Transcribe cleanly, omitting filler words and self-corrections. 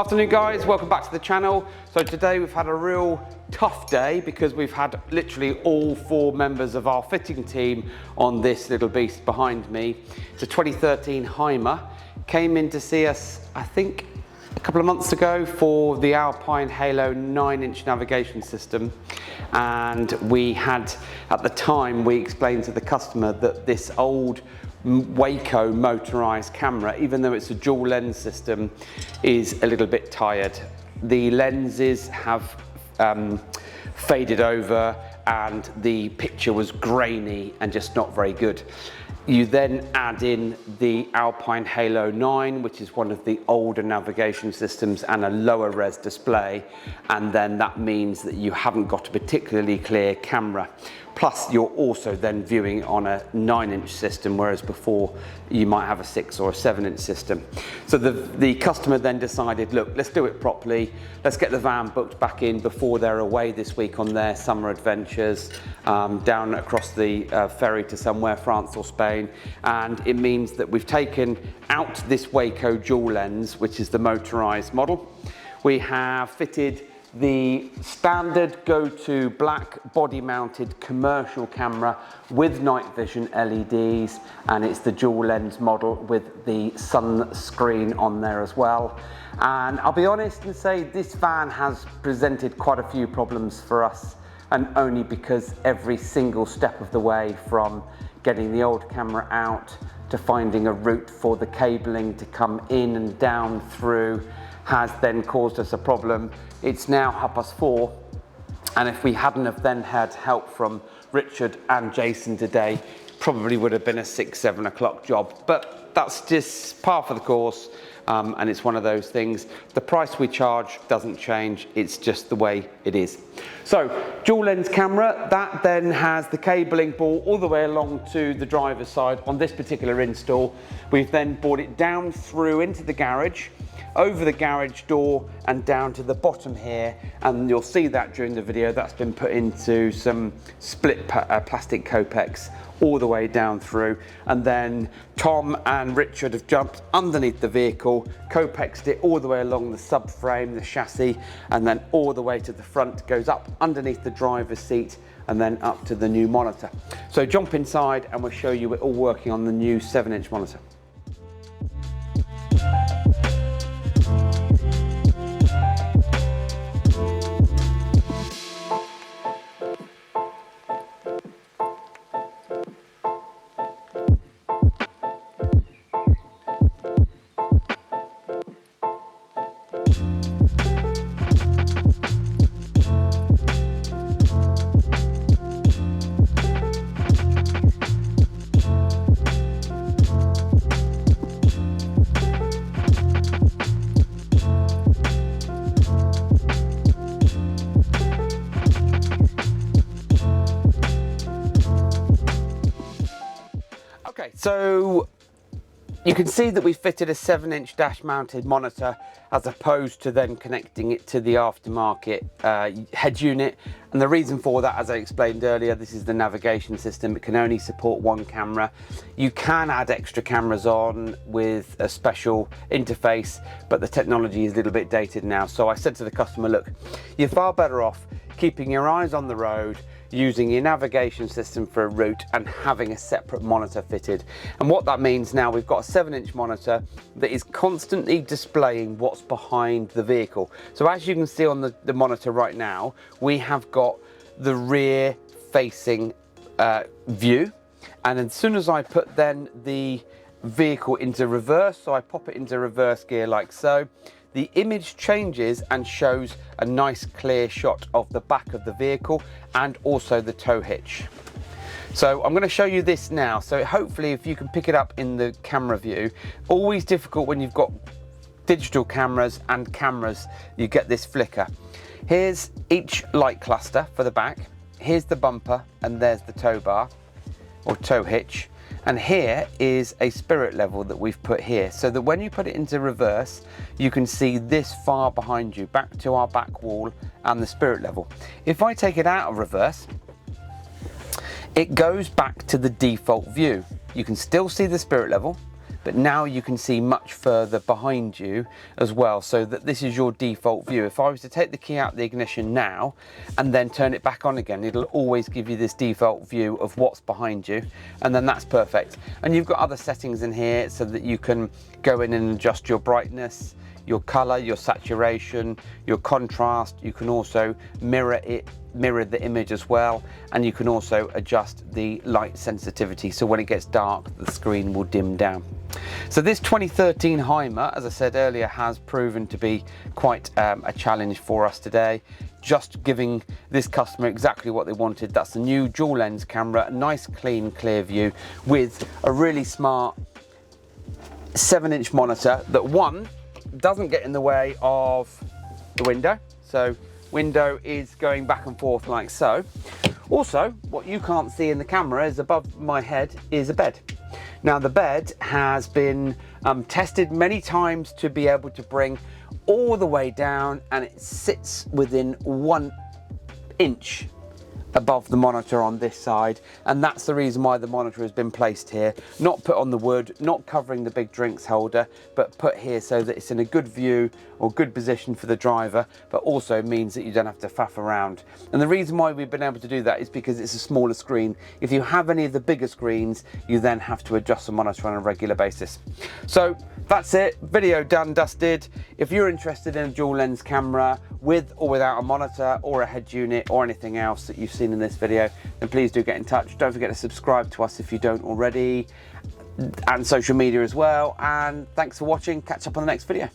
Afternoon guys, welcome back to the channel. So today we've had a real tough day because we've had literally all 4 members of our fitting team on this little beast behind me. It's a 2013 Hymer. Came in to see us, I think, a couple of months ago for the Alpine Halo 9-inch navigation system. And we had, at the time, we explained to the customer that this old Waco motorized camera, even though it's a dual lens system, is a little bit tired. The lenses have faded over and the picture was grainy and just not very good. You then add in the Alpine Halo 9, which is one of the older navigation systems, and a lower res display, and then that means that you haven't got a particularly clear camera. Plus you're also then viewing on a 9-inch system, whereas before you might have a 6 or a 7-inch system. So the customer then decided, look, let's do it properly. Let's get the van booked back in before they're away this week on their summer adventures down across the ferry to somewhere, France or Spain. And it means that we've taken out this Waco dual lens, which is the motorized model. We have fitted the standard go-to black body-mounted commercial camera with night vision LEDs, and it's the dual lens model with the sun screen on there as well. And I'll be honest and say this van has presented quite a few problems for us, and only because every single step of the way, from getting the old camera out to finding a route for the cabling to come in and down through, has then caused us a problem. It's now 4:30, and if we hadn't have then had help from Richard and Jason today, probably would have been a 6-7 o'clock job. But that's just par for the course, and it's one of those things. The price we charge doesn't change, it's just the way it is. So, dual lens camera, that then has the cabling ball all the way along to the driver's side on this particular install. We've then brought it down through into the garage, over the garage door and down to the bottom here, and you'll see that during the video that's been put into some split plastic copex all the way down through. And then Tom and Richard have jumped underneath the vehicle, copexed it all the way along the subframe, the chassis, and then all the way to the front, goes up underneath the driver's seat and then up to the new monitor. So jump inside and we'll show you it all working on the new 7-inch monitor. So you can see that we fitted a 7-inch dash mounted monitor as opposed to then connecting it to the aftermarket head unit. And the reason for that, as I explained earlier, this is the navigation system. It can only support 1 camera. You can add extra cameras on with a special interface, but the technology is a little bit dated now. So I said to the customer, look, you're far better off keeping your eyes on the road, using your navigation system for a route and having a separate monitor fitted. And what that means now, we've got a 7-inch monitor that is constantly displaying what's behind the vehicle. So as you can see on the monitor right now, we have got the rear facing view. And as soon as I put then the vehicle into reverse, so I pop it into reverse gear like so, the image changes and shows a nice clear shot of the back of the vehicle and also the tow hitch. So I'm going to show you this now. So hopefully if you can pick it up in the camera view, always difficult when you've got digital cameras and cameras, you get this flicker. Here's each light cluster for the back. Here's the bumper and there's the tow bar or tow hitch. And here is a spirit level that we've put here, so that when you put it into reverse, you can see this far behind you, back to our back wall and the spirit level. If I take it out of reverse, it goes back to the default view. You can still see the spirit level, but now you can see much further behind you as well, so that this is your default view. If I was to take the key out of the ignition now and then turn it back on again, it'll always give you this default view of what's behind you, and then that's perfect. And you've got other settings in here so that you can go in and adjust your brightness, your color, your saturation, your contrast. You can also mirror the image as well, and you can also adjust the light sensitivity, so when it gets dark the screen will dim down. So this 2013 Hymer, as I said earlier, has proven to be quite a challenge for us today, just giving this customer exactly what they wanted. That's the new dual lens camera, a nice clean clear view with a really smart 7-inch monitor that, one, doesn't get in the way of the window, so window is going back and forth like so. Also, what you can't see in the camera is above my head is a bed. Now the bed has been tested many times to be able to bring all the way down, and it sits within 1 inch above the monitor on this side, and that's the reason why the monitor has been placed here, not put on the wood, not covering the big drinks holder, but put here so that it's in a good view or good position for the driver, but also means that you don't have to faff around. And the reason why we've been able to do that is because it's a smaller screen. If you have any of the bigger screens, you then have to adjust the monitor on a regular basis. So that's it, video done, dusted. If you're interested in a dual lens camera with or without a monitor or a head unit or anything else that you've seen in this video, then please do get in touch. Don't forget to subscribe to us if you don't already, and social media as well. And thanks for watching. Catch up on the next video.